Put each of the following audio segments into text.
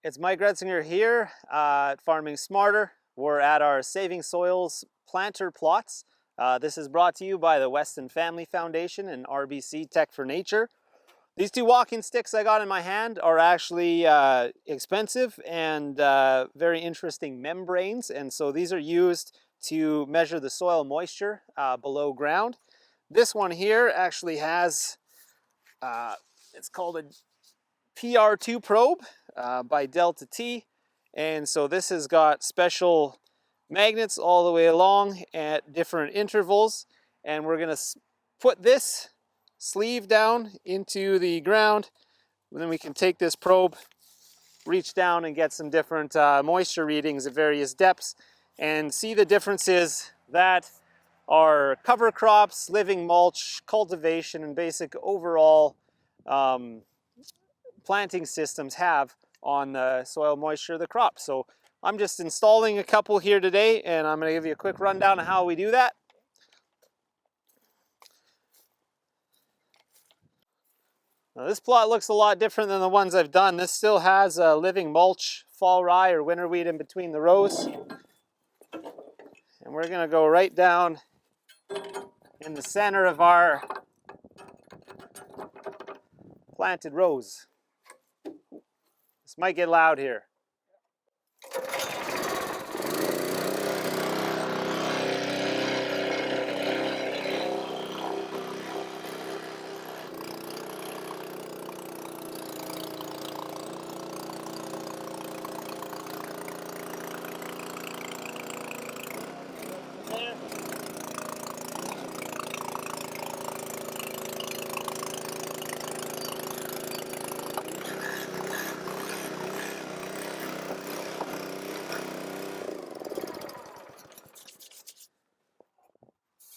It's Mike Gretzinger here at Farming Smarter. We're at our Saving Soils planter plots. This is brought to you by the Weston Family Foundation and RBC Tech for Nature. These two walking sticks I got in my hand are actually expensive and very interesting membranes, and so these are used to measure the soil moisture below ground. This one here actually has, it's called a PR2 probe by Delta T, and so this has got special magnets all the way along at different intervals, and we're going to put this sleeve down into the ground, and then we can take this probe, reach down and get some different moisture readings at various depths and see the differences that our cover crops, living mulch, cultivation, and basic overall planting systems have on the soil moisture of the crop. So I'm just installing a couple here today, and I'm going to give you a quick rundown of how we do that. Now this plot looks a lot different than the ones I've done. This still has a living mulch, fall rye, or winter wheat in between the rows. And we're going to go right down in the center of our planted rows. This might get loud here.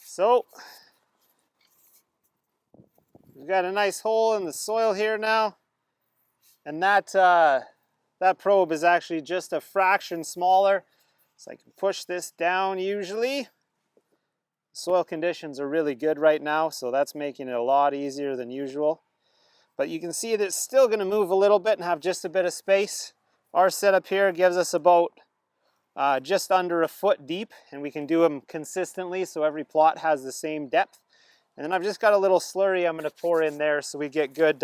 So we've got a nice hole in the soil here now, and that probe is actually just a fraction smaller, so I can push this down usually. Soil conditions are really good right now, so that's making it a lot easier than usual. But you can see that it's still going to move a little bit and have just a bit of space. Our setup here gives us about just under a foot deep, and we can do them consistently so every plot has the same depth. And then I've just got a little slurry I'm going to pour in there so we get good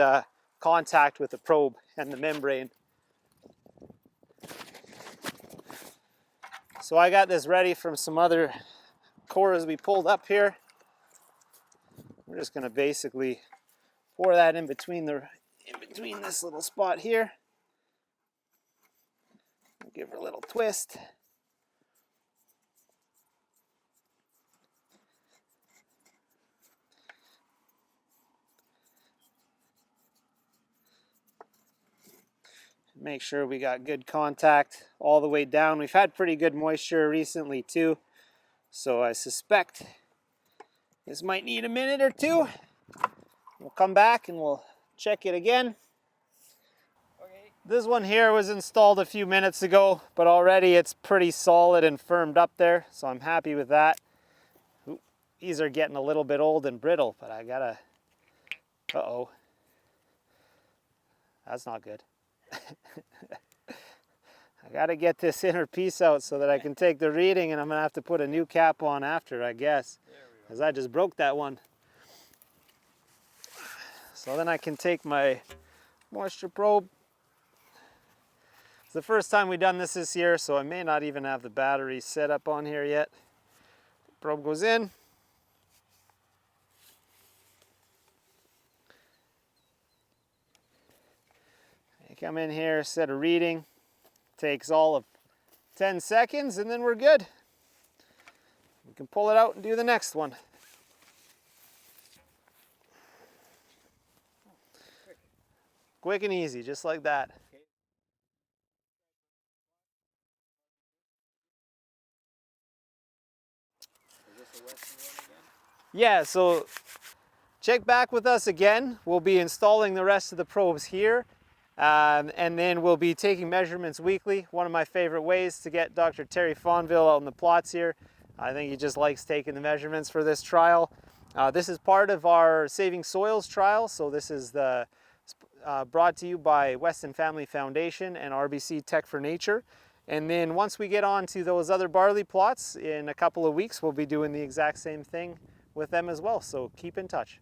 contact with the probe and the membrane. So I got this ready from some other cores we pulled up here. We're just going to basically pour that in between this little spot here. Give her a little twist. Make sure we got good contact all the way down. We've had pretty good moisture recently too, so I suspect this might need a minute or two. We'll come back and we'll check it again. Okay. This one here was installed a few minutes ago, but already it's pretty solid and firmed up there, so I'm happy with that. Ooh, these are getting a little bit old and brittle, but I gotta, uh-oh. That's not good. I gotta get this inner piece out so that I can take the reading, and I'm gonna have to put a new cap on after, I guess, because I just broke that one. So then I can take my moisture probe. It's the first time we've done this year, so I may not even have the battery set up on here yet. Probe goes in. Come in here, set a reading, takes all of 10 seconds, and then we're good. We can pull it out and do the next one. Quick and easy, just like that. Is this a Weston one again? Yeah, so check back with us again. We'll be installing the rest of the probes here. And then we'll be taking measurements weekly. One of my favorite ways to get Dr. Terry Fonville out in the plots here. I think he just likes taking the measurements for this trial. This is part of our Saving Soils trial, so this is the brought to you by Weston Family Foundation and RBC Tech for Nature. And then once we get on to those other barley plots in a couple of weeks, we'll be doing the exact same thing with them as well. So keep in touch.